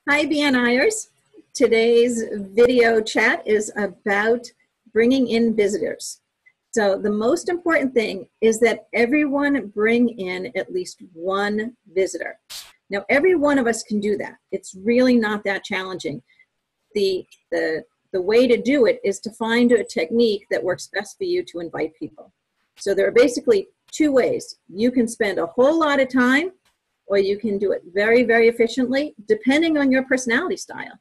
Hi, BNIers. Today's video chat is about bringing in visitors. So the most important thing is that everyone bring in at least one visitor. Now, every one of us can do that. It's really not that challenging. The way to do it is to find a technique that works best for you to invite people. So there are basically two ways. You can spend a whole lot of time, or you can do it very, very efficiently, depending on your personality style.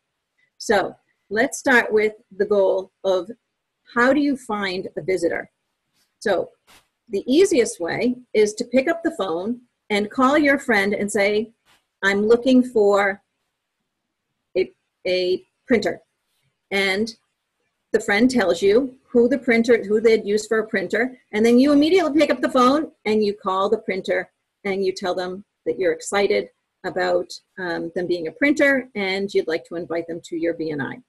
So let's start with the goal of how do you find a visitor? So the easiest way is to pick up the phone and call your friend and say, I'm looking for a printer. And the friend tells you who they'd use for a printer, and then you immediately pick up the phone and you call the printer and you tell them that you're excited about them being a printer and you'd like to invite them to your BNI.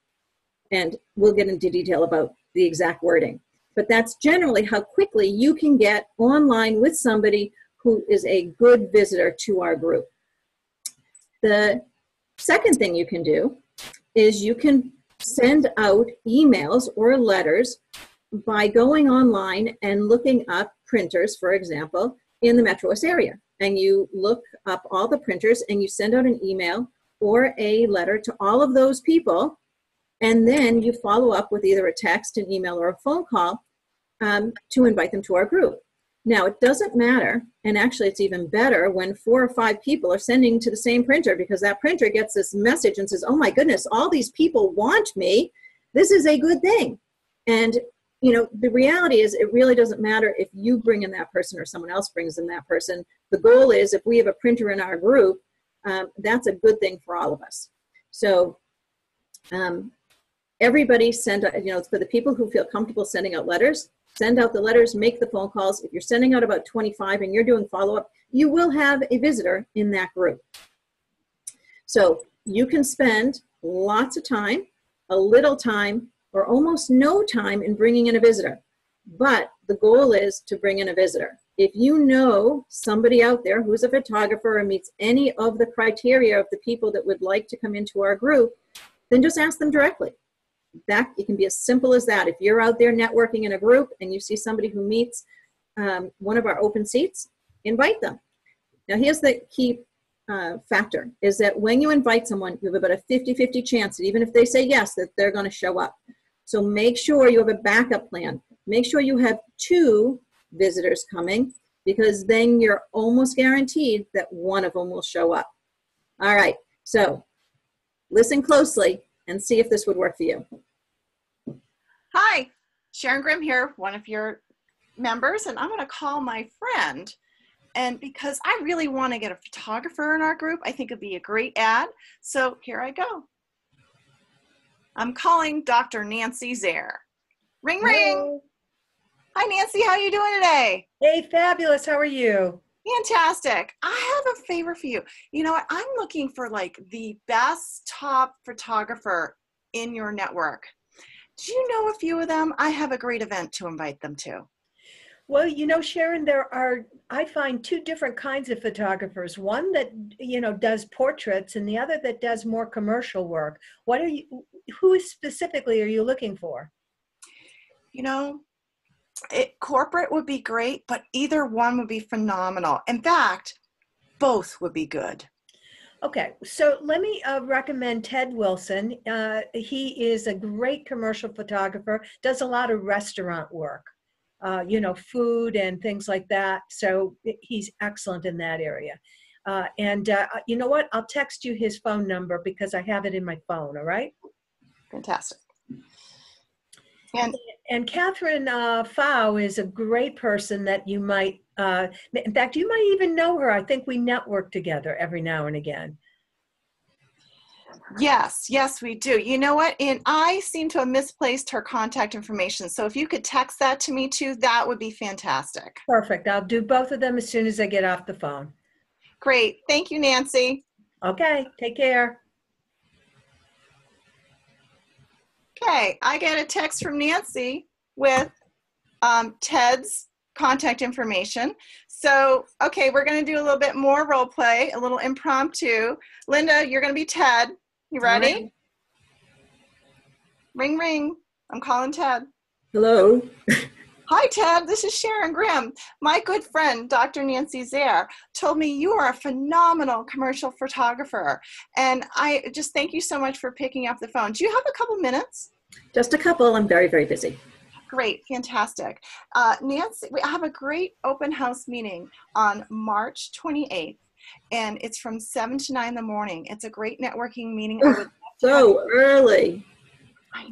And we'll get into detail about the exact wording. But that's generally how quickly you can get online with somebody who is a good visitor to our group. The second thing you can do is you can send out emails or letters by going online and looking up printers, for example, in the metro area. And you look up all the printers and you send out an email or a letter to all of those people, and then you follow up with either a text, an email, or a phone call to invite them to our group. Now, it doesn't matter, and actually it's even better when 4 or 5 people are sending to the same printer, because that printer gets this message and says, oh my goodness, all these people want me. This is a good thing. And you know, the reality is it really doesn't matter if you bring in that person or someone else brings in that person. The goal is if we have a printer in our group, that's a good thing for all of us. So everybody send, for the people who feel comfortable sending out letters, send out the letters, make the phone calls. If you're sending out about 25 and you're doing follow-up, you will have a visitor in that group. So you can spend lots of time, a little time, or almost no time in bringing in a visitor. But the goal is to bring in a visitor. If you know somebody out there who's a photographer and meets any of the criteria of the people that would like to come into our group, then just ask them directly. It can be as simple as that. If you're out there networking in a group and you see somebody who meets one of our open seats, invite them. Now here's the key factor, is that when you invite someone, you have about a 50-50 chance that even if they say yes, that they're going to show up. So make sure you have a backup plan. Make sure you have 2 visitors coming, because then you're almost guaranteed that one of them will show up. All right, so listen closely and see if this would work for you. Hi, Sharon Grimm here, one of your members, and I'm going to call my friend. And because I really want to get a photographer in our group, I think it'd be a great ad. So here I go. I'm calling Dr. Nancy Zare. Ring, ring. Hello. Hi, Nancy. How are you doing today? Hey, fabulous. How are you? Fantastic. I have a favor for you. You know what? I'm looking for like the best top photographer in your network. Do you know a few of them? I have a great event to invite them to. Well, Sharon, I find 2 different kinds of photographers. One that, does portraits, and the other that does more commercial work. Who specifically are you looking for? Corporate would be great, but either one would be phenomenal. In fact, both would be good. Okay, so let me recommend Ted Wilson. He is a great commercial photographer, does a lot of restaurant work. Food and things like that. So he's excellent in that area. You know what? I'll text you his phone number because I have it in my phone, all right? Fantastic. And Catherine Pfau is a great person that you might, in fact, you might even know her. I think we network together every now and again. Yes, we do. You know what? And I seem to have misplaced her contact information. So if you could text that to me too, that would be fantastic. Perfect. I'll do both of them as soon as I get off the phone. Great. Thank you, Nancy. Okay. Take care. Okay. I get a text from Nancy with Ted's contact information. So, okay, we're going to do a little bit more role play, a little impromptu. Linda, you're going to be Ted. You ready? All right. Ring, ring. I'm calling Ted. Hello. Hi, Ted. This is Sharon Grimm. My good friend, Dr. Nancy Zare, told me you are a phenomenal commercial photographer. And I just thank you so much for picking up the phone. Do you have a couple minutes? Just a couple. I'm very, very busy. Great. Fantastic. Nancy, we have a great open house meeting on March 28th, and it's from 7 to 9 in the morning. It's a great networking meeting. I would love to have So early. I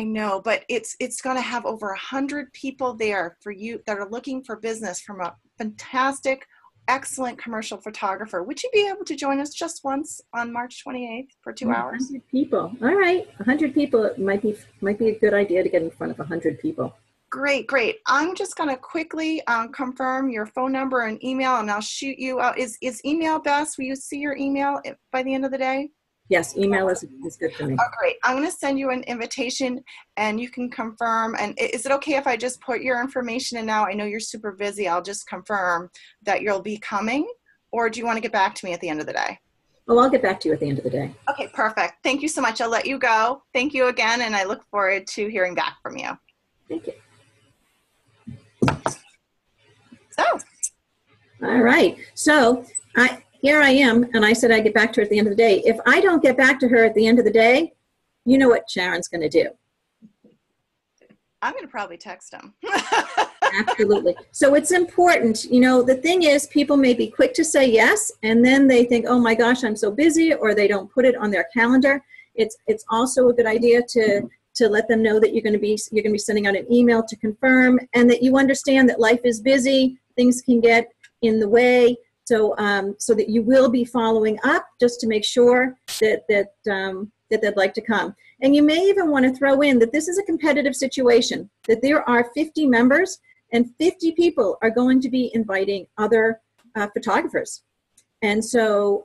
know, but it's going to have over 100 people there for you that are looking for business from a fantastic, excellent commercial photographer. Would you be able to join us just once on March 28th for 2 hours? 100 people. All right. 100 people. It might be a good idea to get in front of 100 people. Great, great. I'm just going to quickly confirm your phone number and email, and I'll shoot you out. Is email best? Will you see your email by the end of the day? Yes, email is good for me. Oh, great. I'm going to send you an invitation and you can confirm. And is it okay if I just put your information in now? I know you're super busy. I'll just confirm that you'll be coming, or do you want to get back to me at the end of the day? Oh, I'll get back to you at the end of the day. Okay, perfect. Thank you so much. I'll let you go. Thank you again. And I look forward to hearing back from you. Thank you. So. All right. So here I am, and I said I'd get back to her at the end of the day. If I don't get back to her at the end of the day, you know what Sharon's going to do. I'm going to probably text him. Absolutely. So it's important. You know, the thing is, people may be quick to say yes, and then they think, oh my gosh, I'm so busy, or they don't put it on their calendar. It's also a good idea to let them know that you're going to be sending out an email to confirm, and that you understand that life is busy, things can get in the way. So that you will be following up just to make sure that they'd like to come. And you may even want to throw in that this is a competitive situation, that there are 50 members and 50 people are going to be inviting other photographers. And so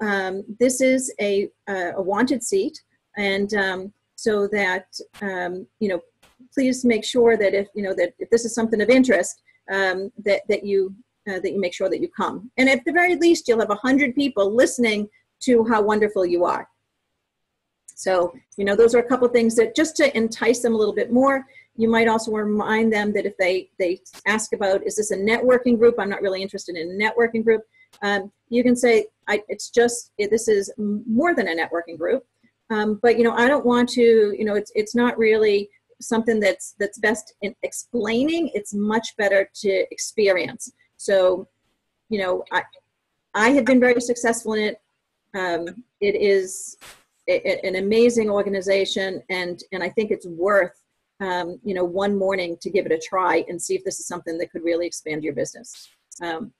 this is a wanted seat. And so that, please make sure that if this is something of interest, that you make sure that you come. And at the very least, you'll have 100 people listening to how wonderful you are. So, those are a couple things that just to entice them a little bit more. You might also remind them that if they ask about, is this a networking group? I'm not really interested in a networking group. You can say, this is more than a networking group. But, I don't want to, it's not really something that's best in explaining. It's much better to experience. So, I have been very successful in it. It is an amazing organization, and I think it's worth, one morning to give it a try and see if this is something that could really expand your business. And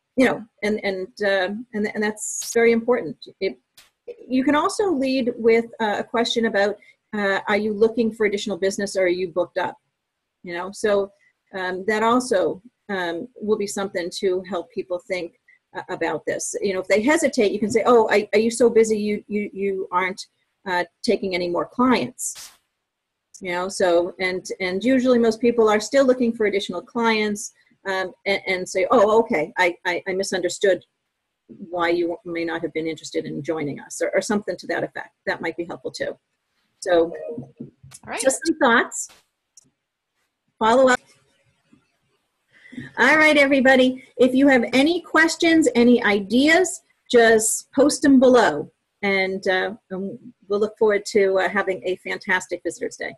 that's very important. You can also lead with a question about, are you looking for additional business, or are you booked up? So that also will be something to help people think about this. If they hesitate, you can say, oh, are you so busy you aren't taking any more clients? So, and usually most people are still looking for additional clients, and say, oh, okay, I misunderstood why you may not have been interested in joining us, or something to that effect. That might be helpful too. So, all right. Just some thoughts. Follow up. All right, everybody. If you have any questions, any ideas, just post them below. And we'll look forward to having a fantastic Visitors Day.